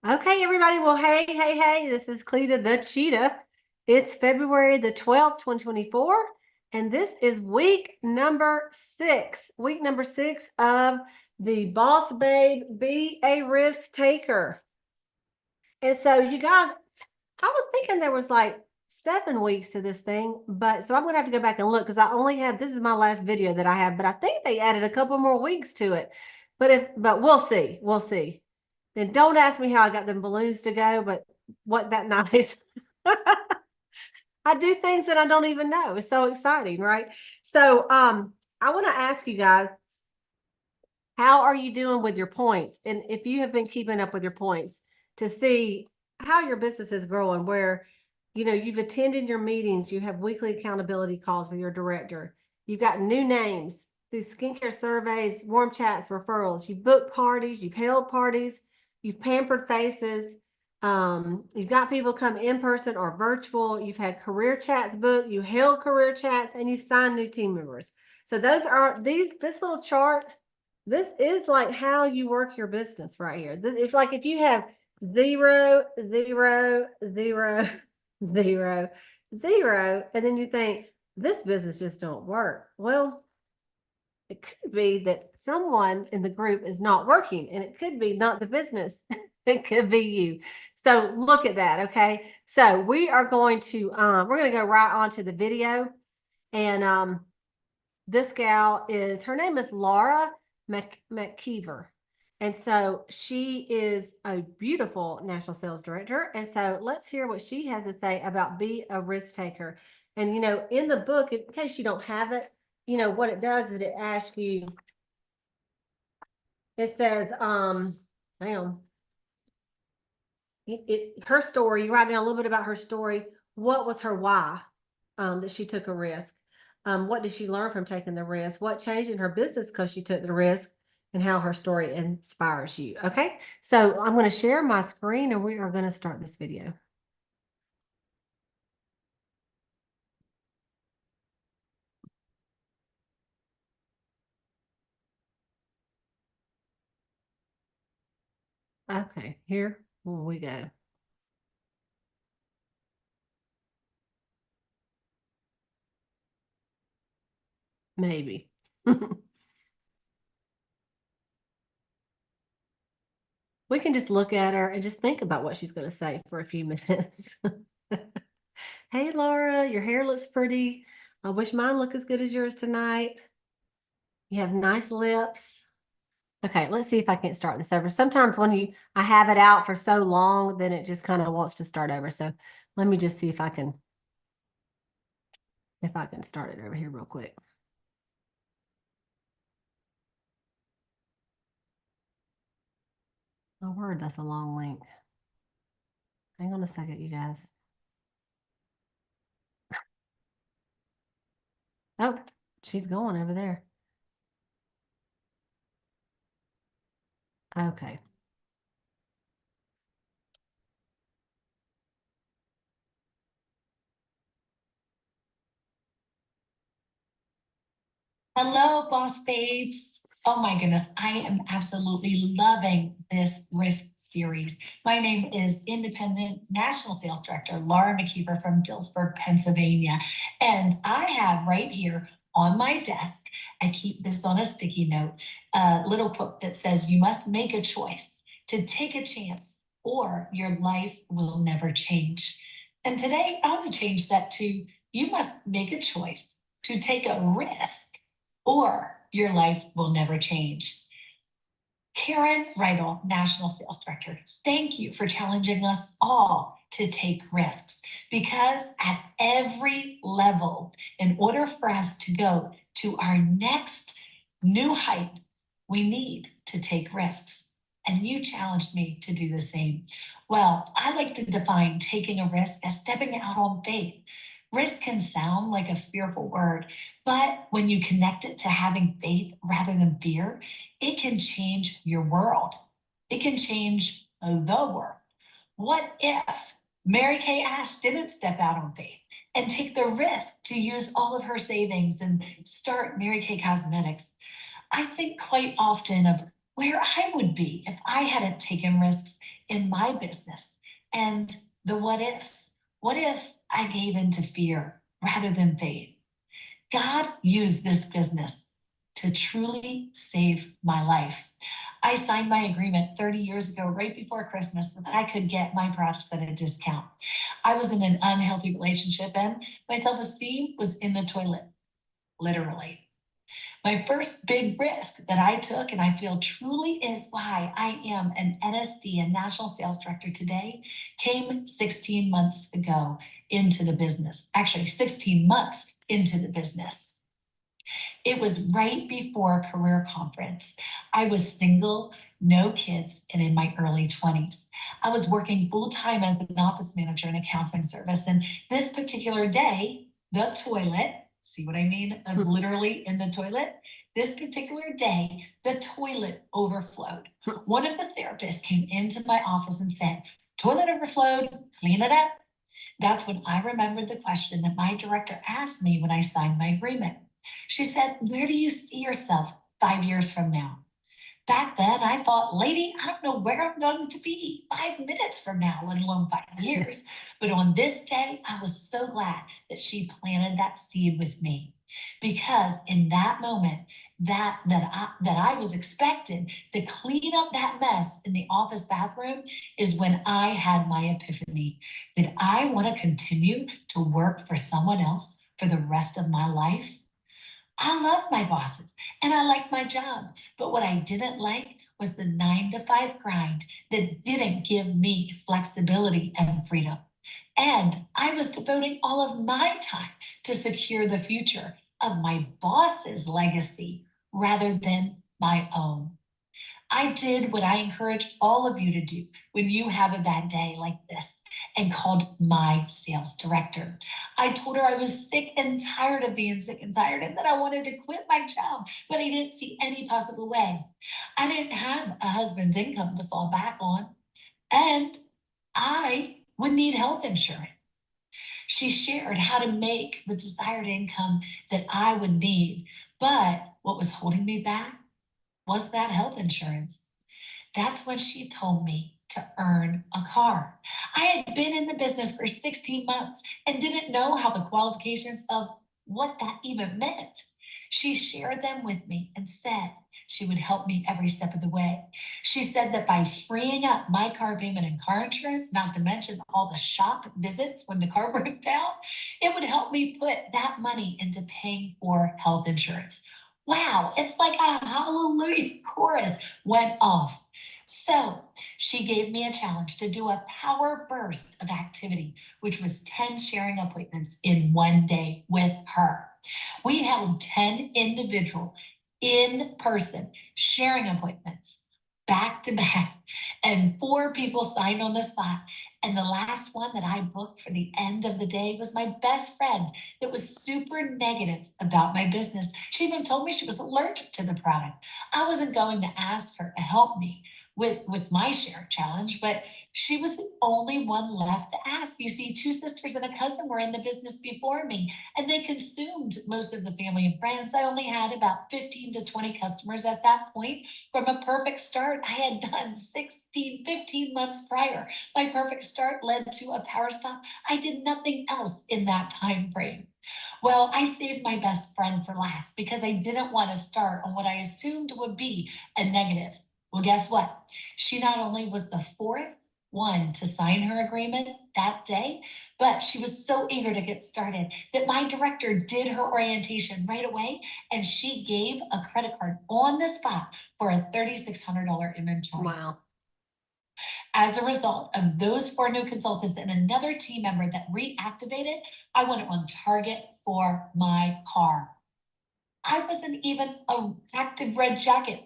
Okay, everybody. Well, hey, this is Cleta the Cheetah. It's February the 12th, 2024, and this is week number 6. Week number 6 of the Boss Babe Be a Risk Taker. And so, you guys, I was thinking there was like 7 weeks to this thing, but so I'm gonna have to go back and look because I only have this is my last video that I have, but I think they added a couple more weeks to it. But we'll see. We'll see. And don't ask me how I got them balloons to go, but what that nice. I do things that I don't even know. It's so exciting, right? So I want to ask you guys, how are you doing with your points? And if you have been keeping up with your points to see how your business is growing, where you've attended your meetings, you have weekly accountability calls with your director, you've got new names through skincare surveys, warm chats, referrals, you've booked parties, you've held parties, you've pampered faces, you've got people come in person or virtual, you've had career chats booked, you held career chats, and you've signed new team members. So those are this little chart. This is like how you work your business right here. It's like if you have 0, 0, 0, 0, 0, and then you think this business just don't work. Well, it could be that someone in the group is not working, and it could be not the business. It could be you. So look at that. Okay. So we are going to we're going to go right on to the video. And this gal her name is Lara McKeever. And so she is a beautiful national sales director. And so let's hear what she has to say about be a risk taker. And, in the book, in case you don't have it, what it does is it asks you, it says, hang on, her story, you write down a little bit about her story. What was her why that she took a risk? What did she learn from taking the risk? What changed in her business because she took the risk, and how her story inspires you. Okay, so I'm going to share my screen and we are going to start this video. Okay, here we go. Maybe. We can just look at her and just think about what she's going to say for a few minutes. Hey, Laura, your hair looks pretty. I wish mine look as good as yours tonight. You have nice lips. Okay, let's see if I can't start this over. Sometimes when I have it out for so long, then it just kind of wants to start over. So let me just see if I can start it over here real quick. Oh, word, that's a long link. Hang on a second, you guys. Oh, she's going over there. Okay. Hello, boss babes. Oh my goodness, I am absolutely loving this risk series. My name is Independent National Sales Director Lara McKeever from Dillsburg, Pennsylvania. And I have right here on my desk, I keep this on a sticky note, a little book that says you must make a choice to take a chance or your life will never change. And today I want to change that to you must make a choice to take a risk or your life will never change. Karen Reidel, National Sales Director, thank you for challenging us all to take risks because at every level, in order for us to go to our next new height, we need to take risks. And you challenged me to do the same. Well, I like to define taking a risk as stepping out on faith. Risk can sound like a fearful word, but when you connect it to having faith rather than fear, it can change your world. It can change the world. What if Mary Kay Ash didn't step out on faith and take the risk to use all of her savings and start Mary Kay Cosmetics? I think quite often of where I would be if I hadn't taken risks in my business, and the what ifs. What if I gave in to fear rather than faith? God used this business to truly save my life. I signed my agreement 30 years ago, right before Christmas, so that I could get my products at a discount. I was in an unhealthy relationship and my self-esteem was in the toilet, literally. My first big risk that I took, and I feel truly is why I am an NSD and National Sales Director today, came 16 months ago into the business. Actually, 16 months into the business. It was right before a career conference. I was single, no kids, and in my early 20s. I was working full time as an office manager in a counseling service. And this particular day, the toilet, see what I mean? I'm literally in the toilet. This particular day, the toilet overflowed. One of the therapists came into my office and said, "Toilet overflowed, clean it up." That's when I remembered the question that my director asked me when I signed my agreement. She said, "Where do you see yourself 5 years from now?" Back then, I thought, lady, I don't know where I'm going to be 5 minutes from now, let alone 5 years. But on this day, I was so glad that she planted that seed with me, because in that moment, that I was expected to clean up that mess in the office bathroom is when I had my epiphany. Did I want to continue to work for someone else for the rest of my life? I love my bosses and I like my job, but what I didn't like was the 9 to 5 grind that didn't give me flexibility and freedom. And I was devoting all of my time to secure the future of my boss's legacy rather than my own. I did what I encourage all of you to do when you have a bad day like this, and called my sales director. I told her I was sick and tired of being sick and tired and that I wanted to quit my job, but I didn't see any possible way. I didn't have a husband's income to fall back on, and I would need health insurance. She shared how to make the desired income that I would need, but what was holding me back was that health insurance. That's when she told me to earn a car. I had been in the business for 16 months and didn't know how the qualifications of what that even meant. She shared them with me and said she would help me every step of the way. She said that by freeing up my car payment and car insurance, not to mention all the shop visits when the car broke down, it would help me put that money into paying for health insurance. Wow, it's like a hallelujah chorus went off. So she gave me a challenge to do a power burst of activity, which was 10 sharing appointments in one day with her. We held 10 individual in-person sharing appointments back to back, and 4 people signed on the spot. And the last one that I booked for the end of the day was my best friend that was super negative about my business. She even told me she was allergic to the product. I wasn't going to ask her to help me with my share challenge, but she was the only one left to ask. You see, 2 sisters and a cousin were in the business before me, and they consumed most of the family and friends. I only had about 15 to 20 customers at that point from a perfect start I had done 15 months prior. My perfect start led to a power stop. I did nothing else in that time frame. Well, I saved my best friend for last because I didn't want to start on what I assumed would be a negative. Well, guess what? She not only was the 4th one to sign her agreement that day, but she was so eager to get started that my director did her orientation right away, and she gave a credit card on the spot for a $3,600 inventory. Wow. As a result of those 4 new consultants and another team member that reactivated, I went on target for my car. I wasn't even an active red jacket.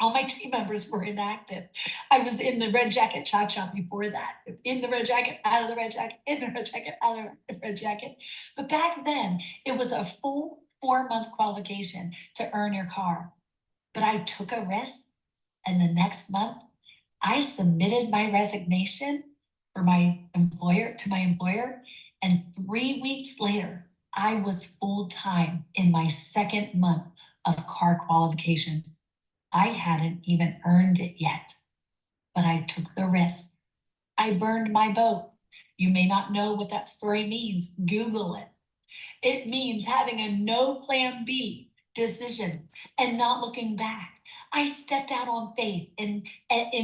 All my team members were inactive. I was in the red jacket cha-cha before that. In the red jacket, out of the red jacket, in the red jacket, out of the red jacket. But back then, it was a full 4-month qualification to earn your car. But I took a risk, and the next month, I submitted my resignation for my employer to my employer, and 3 weeks later, I was full-time in my 2nd month of car qualification. I hadn't even earned it yet, but I took the risk. I burned my boat. You may not know what that story means. Google it. It means having a no plan B decision and not looking back. I stepped out on faith in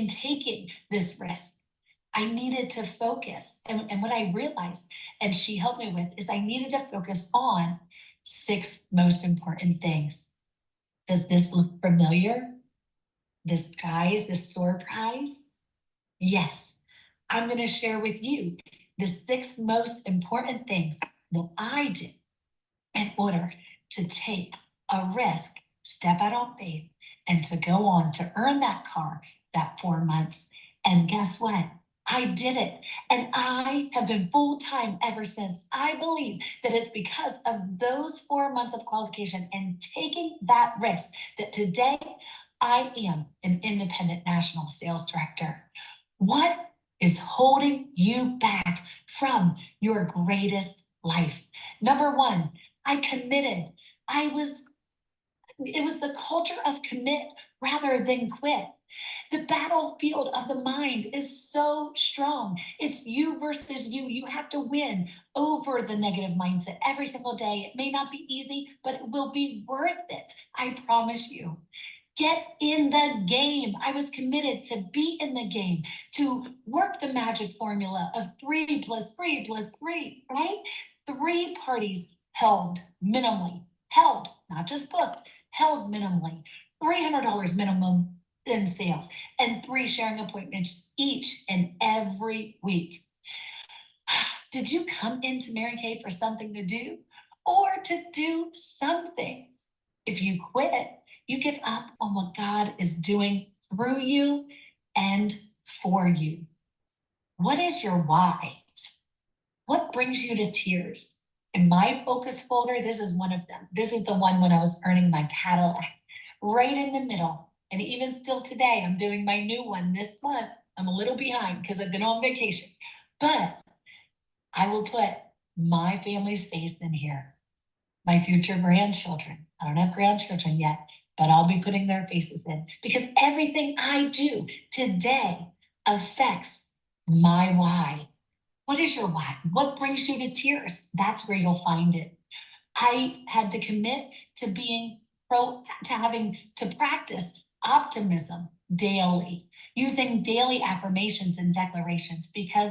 taking this risk. I needed to focus. And what I realized, and she helped me with, is I needed to focus on 6 most important things. Does this look familiar? This prize, this sore prize? Yes, I'm going to share with you the 6 most important things that I did in order to take a risk, step out on faith, and to go on to earn that car that 4 months. And guess what? I did it. And I have been full-time ever since. I believe that it's because of those 4 months of qualification and taking that risk that today I am an independent national sales director. What is holding you back from your greatest life? Number 1, I committed. It was the culture of commit rather than quit. The battlefield of the mind is so strong. It's you versus you. You have to win over the negative mindset every single day. It may not be easy, but it will be worth it. I promise you. Get in the game. I was committed to be in the game, to work the magic formula of 3 + 3 + 3, right? 3 parties held minimally, not just booked, held minimally, $300 minimum in sales, and 3 sharing appointments each and every week. Did you come into Mary Kay for something to do or to do something? If you quit, you give up on what God is doing through you and for you. What is your why? What brings you to tears? In my focus folder, this is one of them. This is the one when I was earning my Cadillac, right in the middle. And even still today, I'm doing my new one this month. I'm a little behind because I've been on vacation, but I will put my family's face in here. My future grandchildren. I don't have grandchildren yet, but I'll be putting their faces in because everything I do today affects my why. What is your why? What brings you to tears? That's where you'll find it. I had to commit to having to practice optimism daily, using daily affirmations and declarations because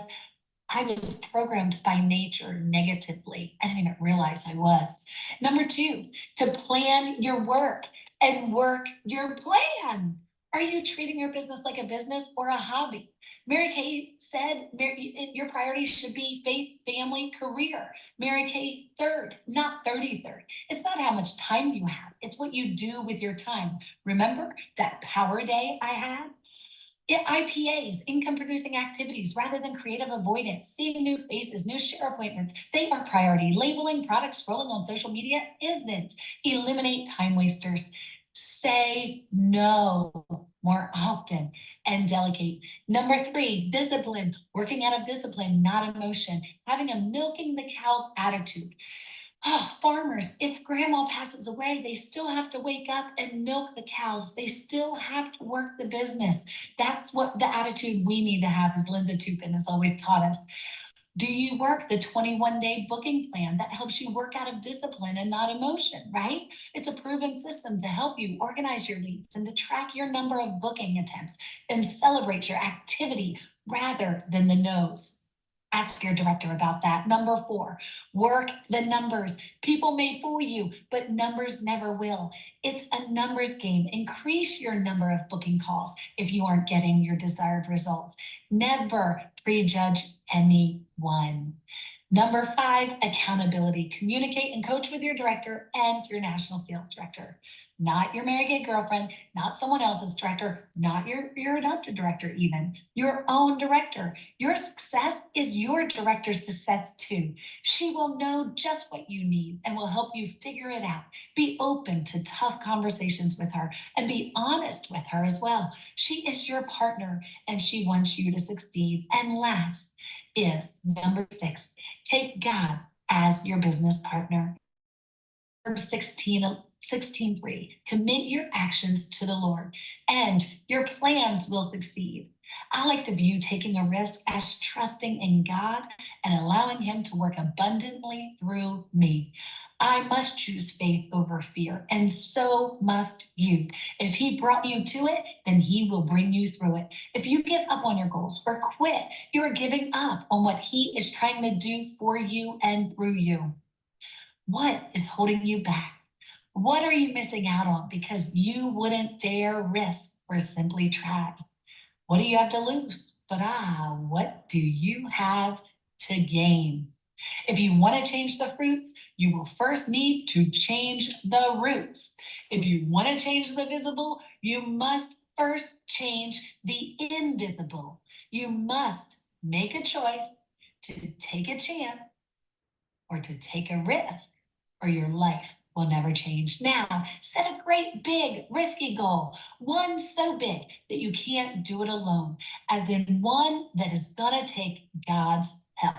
I was programmed by nature negatively. I didn't even realize I was. Number 2, to plan your work and work your plan. Are you treating your business like a business or a hobby? Mary Kay said your priorities should be faith, family, career. Mary Kay 3rd, not 33rd. It's not how much time you have. It's what you do with your time. Remember that power day I had? IPAs, income producing activities, rather than creative avoidance, seeing new faces, new share appointments, they are priority. Labeling products, scrolling on social media isn't. Eliminate time wasters. Say no more often and delegate. Number 3, discipline, working out of discipline, not emotion, having a milking the cows attitude. Oh, farmers, if grandma passes away, they still have to wake up and milk the cows. They still have to work the business. That's what the attitude we need to have, as Linda Tupin has always taught us. Do you work the 21-day booking plan that helps you work out of discipline and not emotion, right? It's a proven system to help you organize your leads and to track your number of booking attempts and celebrate your activity rather than the no's. Ask your director about that. Number 4, work the numbers. People may fool you, but numbers never will. It's a numbers game. Increase your number of booking calls if you aren't getting your desired results. Never prejudge anyone. Number 5, accountability. Communicate and coach with your director and your national sales director. Not your Mary Kay girlfriend, not someone else's director, not your adopted director even, your own director. Your success is your director's success too. She will know just what you need and will help you figure it out. Be open to tough conversations with her and be honest with her as well. She is your partner and she wants you to succeed. And last is number 6, take God as your business partner. 16 16:3. Commit your actions to the Lord, and your plans will succeed. I like to view taking a risk as trusting in God and allowing Him to work abundantly through me. I must choose faith over fear, and so must you. If He brought you to it, then He will bring you through it. If you give up on your goals or quit, you are giving up on what He is trying to do for you and through you. What is holding you back? What are you missing out on because you wouldn't dare risk or simply try? What do you have to lose? But what do you have to gain? If you want to change the fruits, you will first need to change the roots. If you want to change the visible, you must first change the invisible. You must make a choice to take a chance or to take a risk, or your life will never change. Now, set a great, big, risky goal, one so big that you can't do it alone, as in one that is gonna take God's help.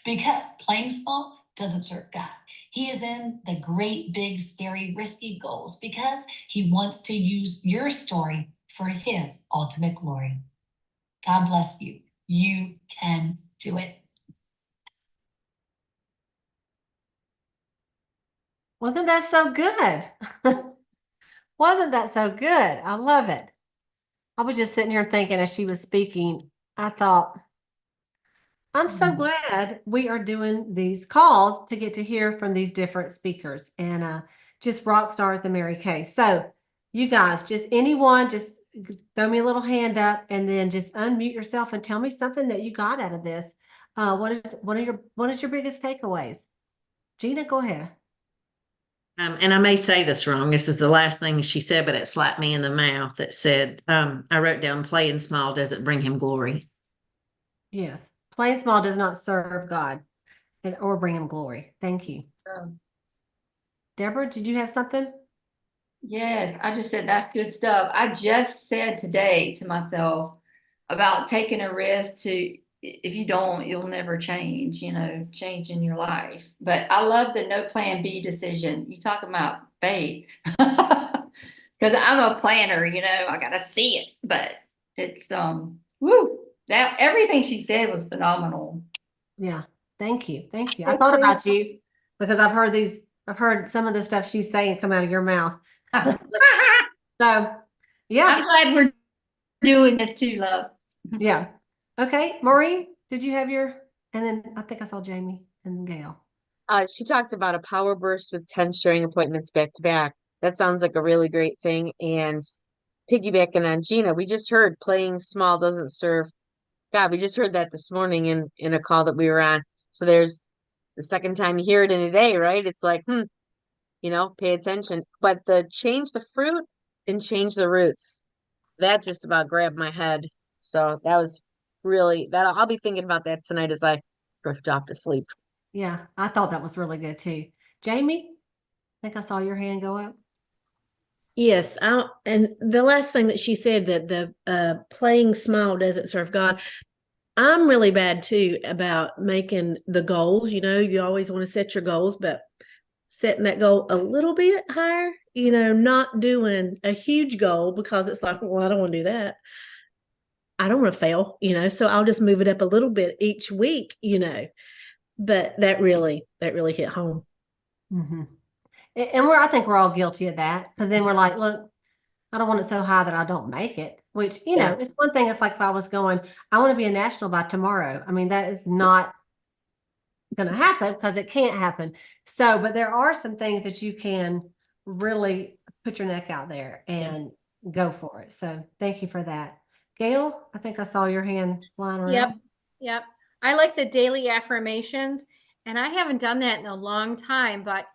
Because playing small doesn't serve God. He is in the great, big, scary, risky goals because He wants to use your story for His ultimate glory. God bless you. You can do it. Wasn't that so good? Wasn't that so good? I love it. I was just sitting here thinking as she was speaking, I thought, I'm so glad we are doing these calls to get to hear from these different speakers and just rock stars and Mary Kay. So, you guys, just anyone, just throw me a little hand up and then just unmute yourself and tell me something that you got out of this. What is your biggest takeaways? Gina, go ahead. And I may say this wrong. This is the last thing she said, but it slapped me in the mouth. It said, I wrote down playing small doesn't bring Him glory. Yes. Playing small does not serve God or bring Him glory. Thank you. Deborah, did you have something? Yes, I just said that's good stuff. I just said today to myself about taking a risk to, if you don't, you'll never change, change in your life. But I love the no plan B decision. You talk about faith. Because I'm a planner, I gotta see it. But it's that everything she said was phenomenal. Yeah. Thank you. Thank you. I thought about you because I've heard some of the stuff she's saying come out of your mouth. So, yeah. I'm glad we're doing this too, love. Yeah. Okay. Maureen, did you have and then I think I saw Jamie and Gail. She talked about a power burst with 10 sharing appointments back to back. That sounds like a really great thing. And piggybacking on Gina, we just heard playing small doesn't serve God. We just heard that this morning in a call that we were on. So there's the second time you hear it in a day, right? It's like, pay attention. But the change the fruit and change the roots, that just about grabbed my head. So that was really I'll be thinking about that tonight as I drift off to sleep. Yeah, I thought that was really good too. Jamie, I think I saw your hand go up. Yes, and the last thing that she said, that the playing small doesn't serve God. I'm really bad too about making the goals. You always want to set your goals, but setting that goal a little bit higher, not doing a huge goal because it's like, well, I don't want to do that. I don't want to fail, so I'll just move it up a little bit each week, but that really hit home. Mm-hmm. And I think we're all guilty of that because then we're like, look, I don't want it so high that I don't make it, which, it's one thing if I was going, I want to be a national by tomorrow. I mean, that is not going to happen because it can't happen. So, but there are some things that you can really put your neck out there and go for it. So thank you for that. Gail, I think I saw your hand flying around. Yep. I like the daily affirmations, and I haven't done that in a long time, but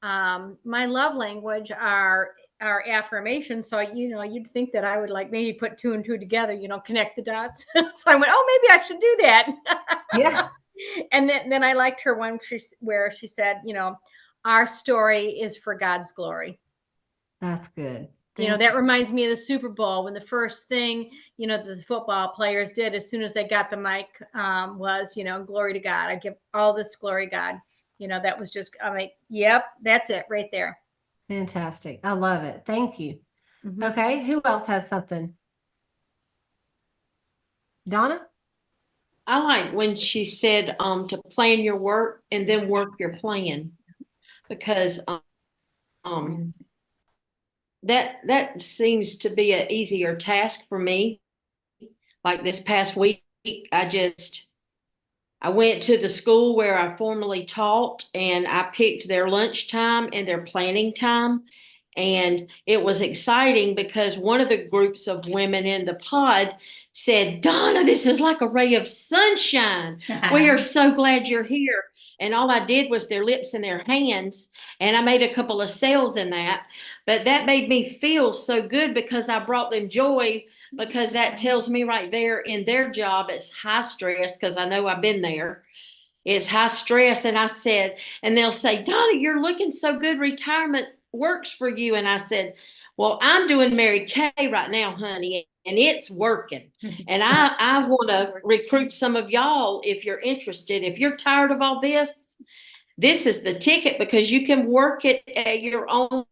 my love language are affirmations. So, you'd think that I would like maybe put two and two together, connect the dots. So I went, oh, maybe I should do that. Yeah. And then I liked her one where she said, our story is for God's glory. That's good. That reminds me of the Super Bowl when the first thing, the football players did as soon as they got the mic was, glory to God. I give all this glory, God. That was just, I'm like, yep, that's it right there. Fantastic. I love it. Thank you. Mhm. Okay, who else has something? Donna? I like when she said to plan your work and then work your plan, because um that seems to be an easier task for me. Like this past week, I went to the school where I formerly taught, and I picked their lunchtime and their planning time. And it was exciting because one of the groups of women in the pod said, Donna, this is like a ray of sunshine. We are so glad you're here. And all I did was their lips and their hands, and I made a couple of sales in that. But that made me feel so good because I brought them joy, because that tells me right there in their job it's high stress, because I know I've been there. It's high stress. And I said, and they'll say, Donna, you're looking so good. Retirement works for you. And I said, well, I'm doing Mary Kay right now, honey, and it's working. And I want to recruit some of y'all if you're interested. If you're tired of all this is the ticket, because you can work it at your own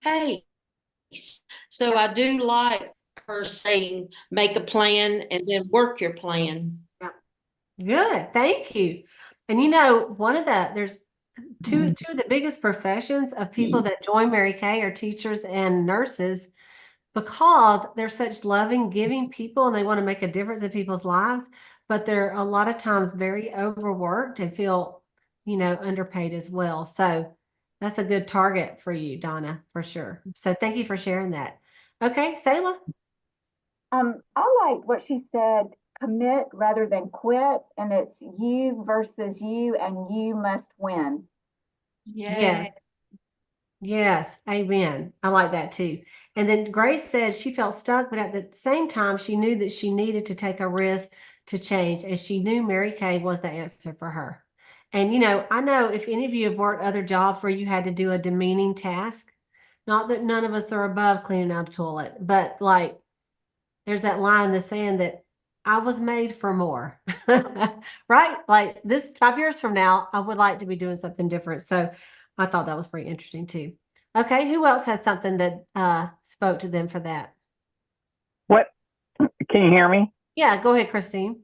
pace. So I do like her saying, make a plan and then work your plan. Good, thank you. And you know, there's two of the biggest professions of people that join Mary Kay are teachers and nurses, because they're such loving, giving people and they want to make a difference in people's lives, but they're a lot of times very overworked and feel, underpaid as well. So that's a good target for you, Donna, for sure. So thank you for sharing that. Okay, Sayla? I like what she said, commit rather than quit, and it's you versus you, and you must win. Yes. Yes, amen. I like that too. And then Grace said she felt stuck, but at the same time, she knew that she needed to take a risk to change, and she knew Mary Kay was the answer for her. And I know if any of you have worked other jobs where you had to do a demeaning task, not that none of us are above cleaning out the toilet, but like there's that line in the sand that I was made for more, right? Like this 5 years from now, I would like to be doing something different. So I thought that was pretty interesting too. Okay, who else has something that spoke to them for that? What? Can you hear me? Yeah, go ahead, Christine.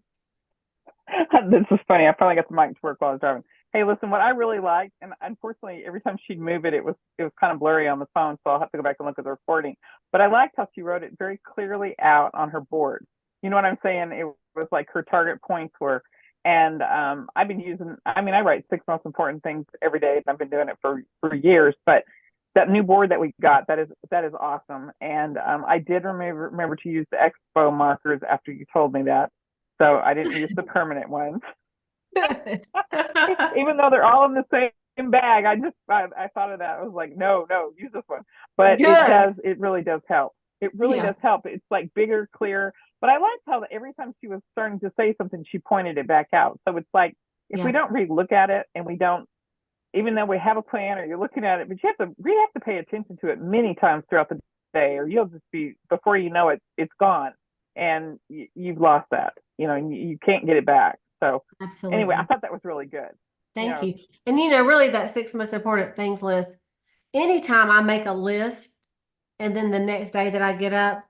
This is funny. I probably got the mic to work while I was driving. Hey, listen, what I really liked, and unfortunately, every time she'd move it, it was kind of blurry on the phone, so I'll have to go back and look at the recording. But I liked how she wrote it very clearly out on her board. You know what I'm saying? It was like her target points were, and I've been using. I mean, I write 6 most important things every day, and I've been doing it for years. But that new board that we got, that is awesome. And I did remember to use the expo markers after you told me that, so I didn't use the permanent ones. Good. Even though they're all in the same bag, I thought of that. I was like, no, use this one. But Good. it really does help. It really does help. It's like bigger, clearer. But I liked how every time she was starting to say something, she pointed it back out. So it's like, if we don't re-look at it, and we don't, even though we have a plan or you're looking at it, but you have to pay attention to it many times throughout the day, or you'll just be, before you know it, it's gone. And you've lost that, and you can't get it back. So Absolutely. anyway, I thought that was really good. Thank you. And really that 6 most important things list, anytime I make a list and then the next day that I get up,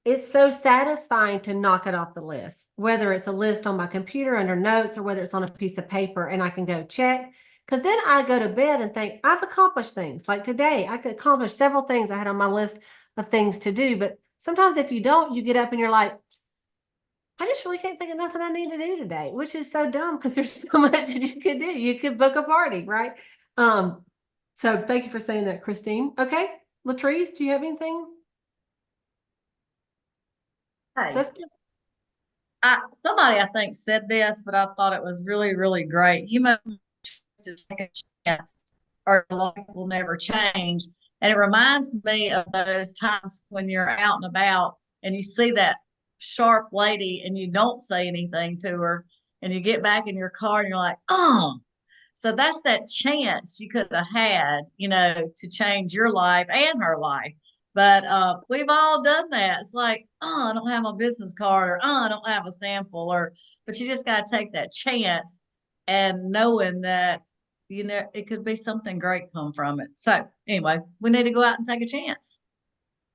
it's so satisfying to knock it off the list, whether it's a list on my computer under notes or whether it's on a piece of paper and I can go check. Because then I go to bed and think, I've accomplished things. Like today, I could accomplish several things I had on my list of things to do. But sometimes if you don't, you get up and you're like, I just really can't think of nothing I need to do today, which is so dumb because there's so much that you could do. You could book a party, right? So thank you for saying that, Christine. Okay, Latrice, do you have anything? Hey, Sister? somebody I think said this, but I thought it was really, really great. You must take a chance, or life will never change. And it reminds me of those times when you're out and about and you see that sharp lady and you don't say anything to her, and you get back in your car and you're like, oh. So that's that chance you could have had, to change your life and her life. But we've all done that. It's like, oh, I don't have my business card, or oh, I don't have a sample, but you just got to take that chance, and knowing that you know, it could be something great come from it. So anyway, we need to go out and take a chance.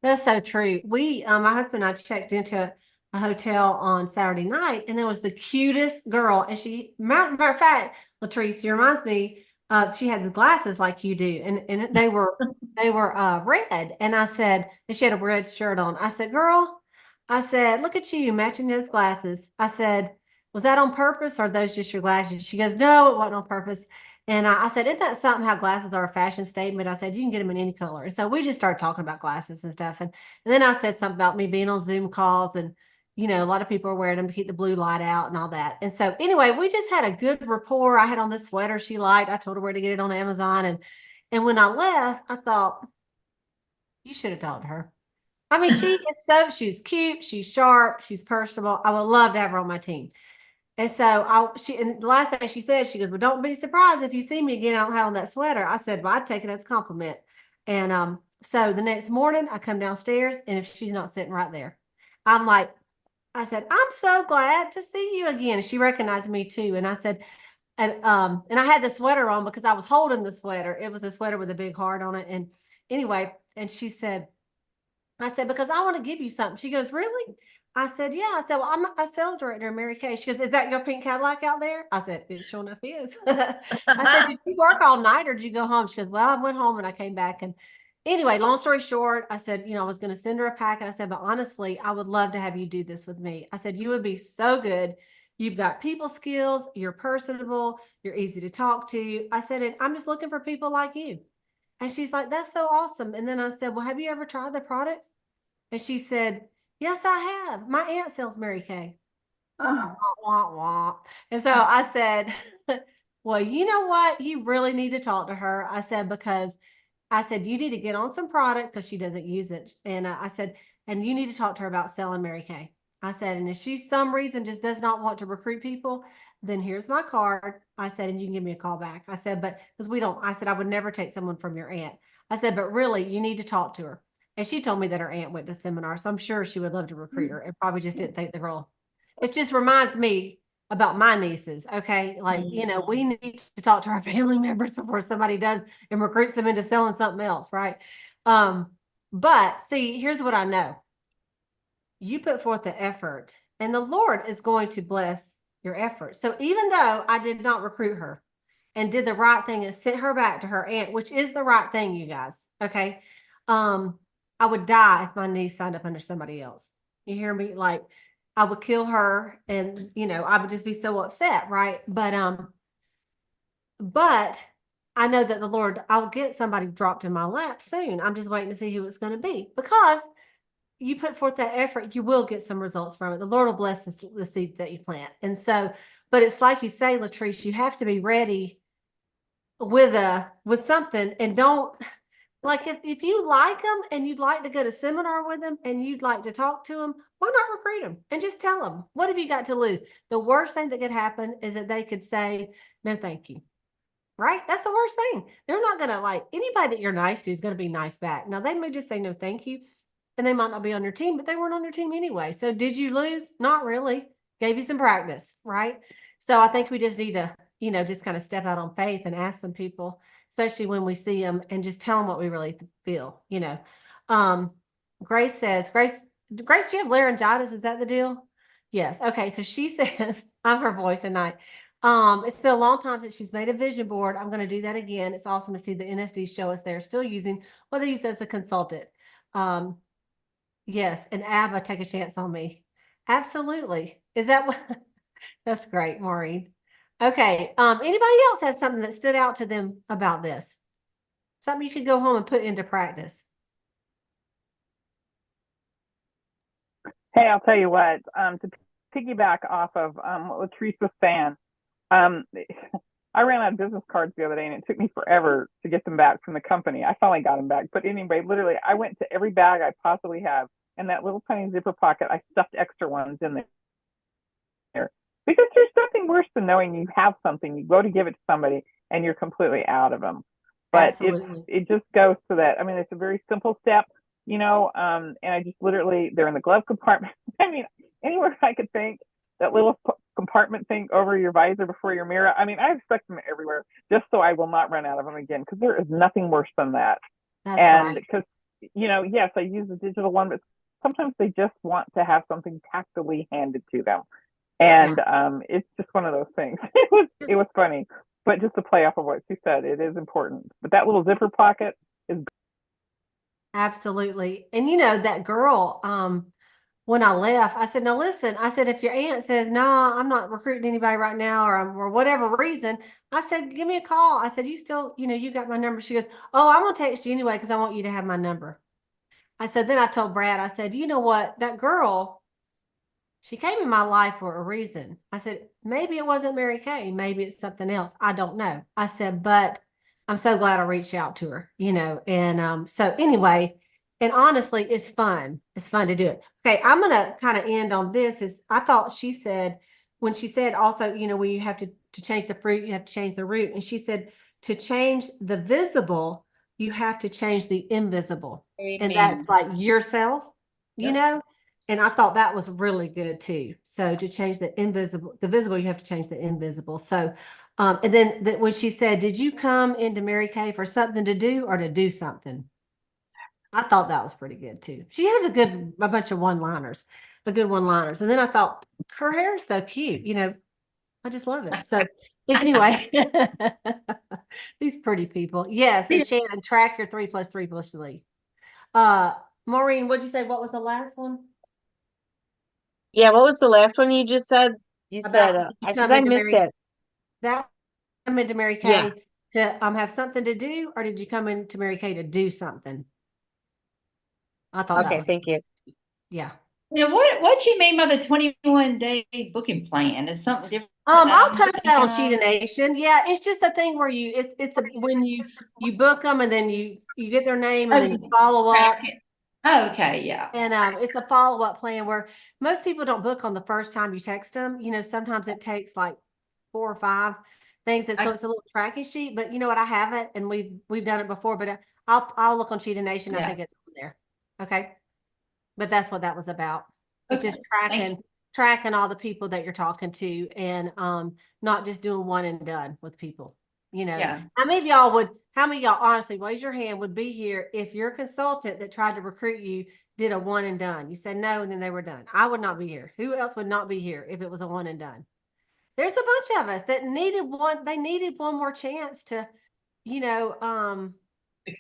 That's so true. My husband and I checked into a hotel on Saturday night, and there was the cutest girl. And matter of fact, Latrice, she reminds me, she had the glasses like you do, and they were red. And I said, and she had a red shirt on. I said, girl, I said, look at you matching those glasses. I said, was that on purpose or are those just your glasses? She goes, no, it wasn't on purpose. And I said, isn't that something how glasses are a fashion statement? I said, you can get them in any color. And so we just started talking about glasses and stuff. And then I said something about me being on Zoom calls and, you know, a lot of people are wearing them to keep the blue light out and all that. And so anyway, we just had a good rapport. I had on this sweater she liked. I told her where to get it on Amazon. And when I left, I thought, you should have talked to her. I mean, she's cute, she's sharp, she's personable. I would love to have her on my team. And so and the last thing she said, she goes, well, don't be surprised if you see me again, I don't have on that sweater. I said, well, I'd take it as a compliment. And so the next morning I come downstairs, and if she's not sitting right there, I said, I'm so glad to see you again. And she recognized me too. And I said, and I had the sweater on because I was holding the sweater. It was a sweater with a big heart on it. And anyway, and she said, I said, because I want to give you something. She goes, really? I said, yeah. I said, well, I'm a sales director at Mary Kay. She goes, is that your pink Cadillac out there? I said, it sure enough is. I said, did you work all night or did you go home? She goes, well, I went home and I came back. And anyway, long story short, I said, you know, I was going to send her a packet. I said, but honestly, I would love to have you do this with me. I said, you would be so good. You've got people skills. You're personable. You're easy to talk to. I said, and I'm just looking for people like you. And she's like, that's so awesome. And then I said, well, have you ever tried the products? And she said, yes, I have. My aunt sells Mary Kay. Oh, Wah, wah, wah. And so I said, well, you know what? You really need to talk to her. I said, because I said, you need to get on some product because she doesn't use it. And I said, and you need to talk to her about selling Mary Kay. I said, and if she some reason just does not want to recruit people, then here's my card. I said, and you can give me a call back. I said, but because I said, I would never take someone from your aunt. I said, but really, you need to talk to her. And she told me that her aunt went to seminar. So I'm sure she would love to recruit her and probably just didn't think the girl. It just reminds me about my nieces. Okay. Like, you know, we need to talk to our family members before somebody does and recruits them into selling something else. Right. But see, here's what I know. You put forth the effort and the Lord is going to bless your effort. So even though I did not recruit her and did the right thing and sent her back to her aunt, which is the right thing, you guys. Okay. I would die if my niece signed up under somebody else. You hear me? Like I would kill her and, you know, I would just be so upset. Right. But I know that the Lord, I'll get somebody dropped in my lap soon. I'm just waiting to see who it's going to be because you put forth that effort, you will get some results from it. The Lord will bless the seed that you plant. And so, but it's like you say, Latrice, you have to be ready with something and don't like if you like them and you'd like to go to seminar with them and you'd like to talk to them, why not recruit them and just tell them, what have you got to lose? The worst thing that could happen is that they could say, no, thank you. Right? That's the worst thing. They're not going to like anybody that you're nice to is going to be nice back. Now they may just say, no, thank you. And they might not be on your team, but they weren't on your team anyway. So did you lose? Not really. Gave you some practice, right? So I think we just need to, you know, just kind of step out on faith and ask some people, especially when we see them and just tell them what we really feel, you know. Grace says, Grace, do you have laryngitis? Is that the deal? Yes. Okay. So she says, I'm her voice tonight. It's been a long time since she's made a vision board. I'm going to do that again. It's awesome to see the NSD show us they're still using what they use as a consultant. Yes, and Abba, take a chance on me. Absolutely. Is that what? That's great, Maureen. Okay. Anybody else have something that stood out to them about this? Something you could go home and put into practice. Hey, I'll tell you what, to piggyback off of what Latrice was saying, I ran out of business cards the other day and it took me forever to get them back from the company. I finally got them back. But anyway, literally, I went to every bag I possibly have. And that little tiny zipper pocket, I stuffed extra ones in there. Because there's nothing worse than knowing you have something, you go to give it to somebody, and you're completely out of them. But it just goes to that. I mean, it's a very simple step, you know, and I just literally, they're in the glove compartment. I mean, anywhere I could think, that little compartment thing over your visor before your mirror. I mean, I have stuck them everywhere just so I will not run out of them again, because there is nothing worse than that. That's And right. because, yes, I use the digital one, but sometimes they just want to have something tactily handed to them. And it's just one of those things. It was funny, but just to play off of what she said, it is important. But that little zipper pocket is Absolutely. And that girl, when I left, I said, now listen, I said, if your aunt says, no, I'm not recruiting anybody right now, or whatever reason, I said, give me a call. I said, you still, you got my number. She goes, oh, I'm going to text you anyway, because I want you to have my number. I said, then I told Brad, I said, you know what, that girl, she came in my life for a reason. I said, maybe it wasn't Mary Kay. Maybe it's something else. I don't know. I said, but I'm so glad I reached out to her, and so anyway, and honestly, it's fun. It's fun to do it. Okay, I'm going to kind of end on this. Is I thought she said, when she said also, when you have to change the fruit, you have to change the root. And she said, to change the visible, you have to change the invisible. And that's like yourself, and I thought that was really good too. So to change the visible, you have to change the invisible. So, and then when she said, did you come into Mary Kay for something to do or to do something? I thought that was pretty good too. She has a bunch of one-liners, the good one-liners. And then I thought her hair is so cute. I just love it. So anyway, these pretty people. Yes. And Shannon, track your 3 + 3 + 3. Maureen, what'd you say? What was the last one? Yeah, what was the last one you just said? You said, because I missed it. That come into Mary Kay to have something to do, or did you come into Mary Kay to do something? I thought that Okay, was thank you. yeah. What you mean by the 21-day booking plan? Is something different? I'll post that on Cheetah Nation. Yeah, it's just a thing where when you book them and then you get their name and then you follow up. Oh, okay, yeah. And it's a follow-up plan where most people don't book on the first time you text them. Sometimes it takes like 4 or 5 things. So it's a little tracking sheet, but you know what? I have it and we've done it before, but I'll look on Cheetah Nation. I think it's on there. Okay. But that's what that was about. It's just tracking all the people that you're talking to, and not just doing one and done with people. How many of y'all honestly raise your hand would be here if your consultant that tried to recruit you did a one and done? You said no, and then they were done. I would not be here. Who else would not be here if it was a one and done? There's a bunch of us that needed one more chance to,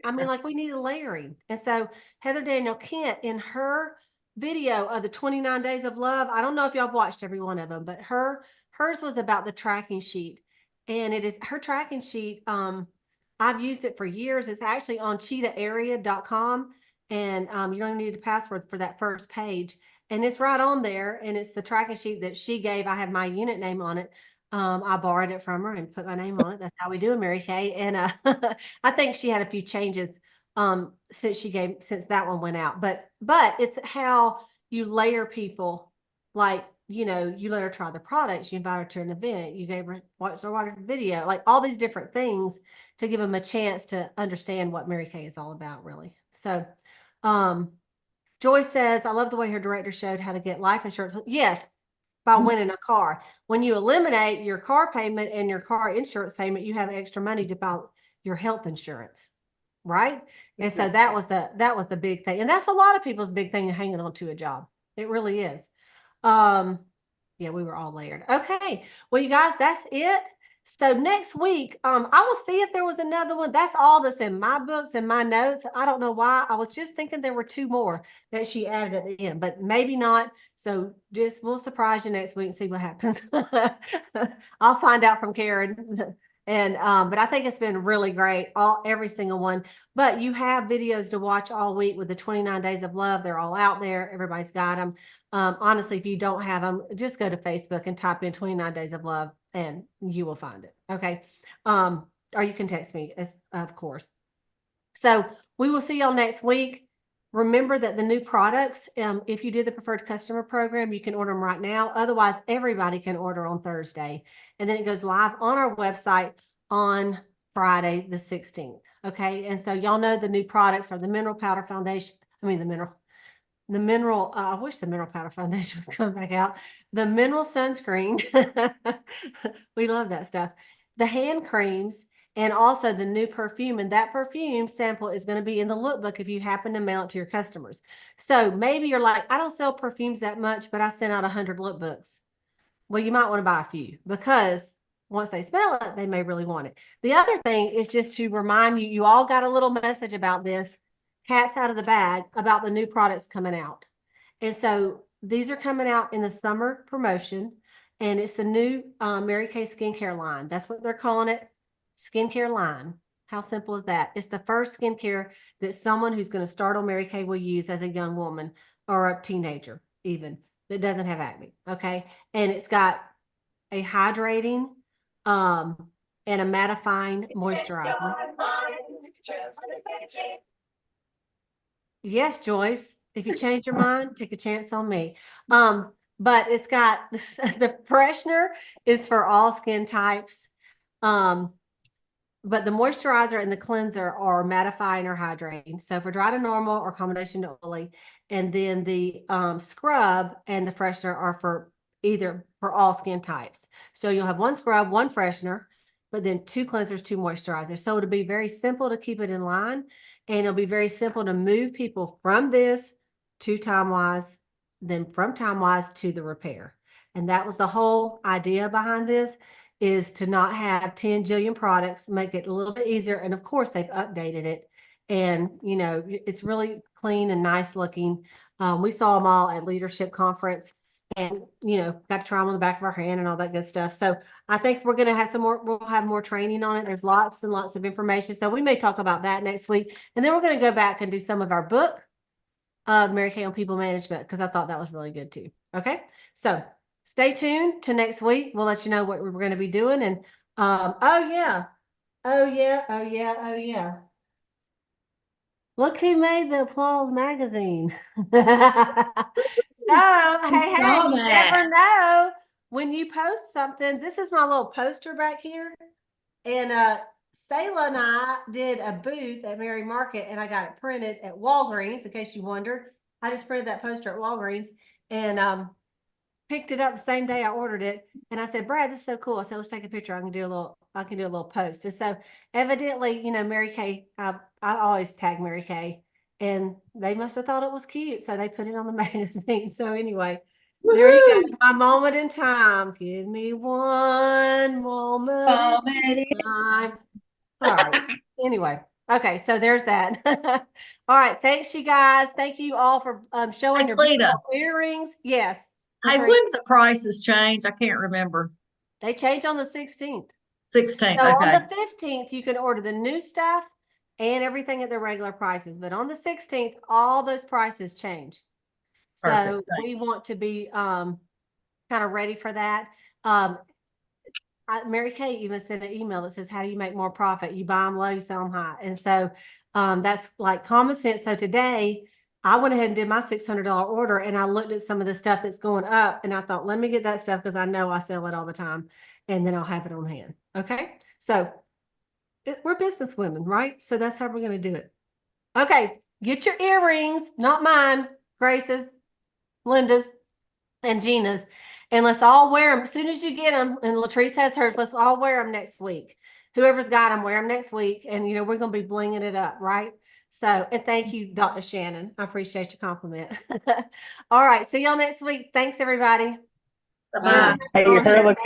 like we needed layering. And so Heather Daniel Kent, in her video of the 29 Days of Love, I don't know if y'all have watched every one of them, but hers was about the tracking sheet. And it is her tracking sheet. I've used it for years. It's actually on cheetaharea.com. And you don't even need a password for that first page. And it's right on there. And it's the tracking sheet that she gave. I have my unit name on it. I borrowed it from her and put my name on it. That's how we do it, Mary Kay. And I think she had a few changes since that one went out. But it's how you layer people, like, you let her try the products, you invite her to an event, you gave her watch her video, like all these different things to give them a chance to understand what Mary Kay is all about, really. So Joy says, I love the way her director showed how to get life insurance. Yes, by winning a car. When you eliminate your car payment and your car insurance payment, you have extra money to buy your health insurance, right? And so that was the big thing. And that's a lot of people's big thing, hanging on to a job. It really is. Yeah, we were all layered. Okay. Well, you guys, that's it. So next week, I will see if there was another one. That's all that's in my books and my notes. I don't know why. I was just thinking there were 2 more that she added at the end, but maybe not. So we'll surprise you next week and see what happens. I'll find out from Karen. And but I think it's been really great, every single one. But you have videos to watch all week with the 29 Days of Love. They're all out there. Everybody's got them. Honestly, if you don't have them, just go to Facebook and type in 29 Days of Love and you will find it. Okay. Or you can text me, of course. So we will see y'all next week. Remember that the new products, if you did the preferred customer program, you can order them right now. Otherwise, everybody can order on Thursday. And then it goes live on our website on Friday, the 16th. Okay. And so y'all know the new products are the mineral powder foundation. The the mineral, I wish the mineral powder foundation was coming back out. The mineral sunscreen. We love that stuff. The hand creams, and also the new perfume. And that perfume sample is going to be in the lookbook if you happen to mail it to your customers. So maybe you're like, I don't sell perfumes that much, but I sent out 100 lookbooks. Well, you might want to buy a few, because once they smell it, they may really want it. The other thing is just to remind you, you all got a little message about this, cat's out of the bag, about the new products coming out. And so these are coming out in the summer promotion, and it's the new Mary Kay skincare line. That's what they're calling it, skincare line. How simple is that? It's the first skincare that someone who's going to start on Mary Kay will use as a young woman or a teenager even, that doesn't have acne. Okay. And it's got a hydrating and a mattifying moisturizer. Yes, Joyce. If you change your mind, take a chance on me. But it's got the freshener is for all skin types. But the moisturizer and the cleanser are mattifying or hydrating. So for dry to normal or combination to oily. And then the scrub and the freshener are for either for all skin types. So you'll have one scrub, one freshener, but then 2 cleansers, 2 moisturizers. So it'll be very simple to keep it in line. And it'll be very simple to move people from this to Time Wise, then from Time Wise to the repair. And that was the whole idea behind this, is to not have 10 jillion products, make it a little bit easier. And of course, they've updated it. And, you know, it's really clean and nice looking. We saw them all at Leadership Conference, and, you know, got to try them on the back of our hand and all that good stuff. So I think we're going to have some more, we'll have more training on it. There's lots and lots of information. So we may talk about that next week. And then we're going to go back and do some of our book of Mary Kay on people management, because I thought that was really good too. Okay. So stay tuned to next week. We'll let you know what we're going to be doing. And oh yeah. Look who made the Applause magazine. So, hey, you never know when you post something. This is my little poster back here. And Sayla and I did a booth at Mary Market, and I got it printed at Walgreens, in case you wondered. I just printed that poster at Walgreens and picked it up the same day I ordered it. And I said, Brad, this is so cool. I said, let's take a picture. I can do a little post. And so evidently, you know, Mary Kay, I always tag Mary Kay, and they must have thought it was cute. So they put it on the magazine. So anyway, there you go. My moment in time. Give me one moment in time. All right. Anyway. Okay, so there's that. All right. Thanks, you guys. Thank you all for showing your beautiful earrings. Yes. Hey, when did the prices change? I can't remember. They change on the 16th. 16th. So Okay. on the 15th, you can order the new stuff and everything at their regular prices. But on the 16th, all those prices change. So Perfect, we thanks. want to be kind of ready for that. Mary Kay even sent an email that says, how do you make more profit? You buy them low, you sell them high. And so that's like common sense. So today I went ahead and did my $600 order, and I looked at some of the stuff that's going up, and I thought, let me get that stuff because I know I sell it all the time, and then I'll have it on hand. Okay. So we're business women, right? So that's how we're going to do it. Okay. Get your earrings, not mine, Grace's, Linda's, and Gina's. And let's all wear them as soon as you get them. And Latrice has hers. Let's all wear them next week. Whoever's got them, wear them next week. And, you know, we're going to be blinging it up, right? So, and thank you, Dr. Shannon. I appreciate your compliment. All right. See y'all next week. Thanks, everybody. Bye-bye. Hey, your hair looks really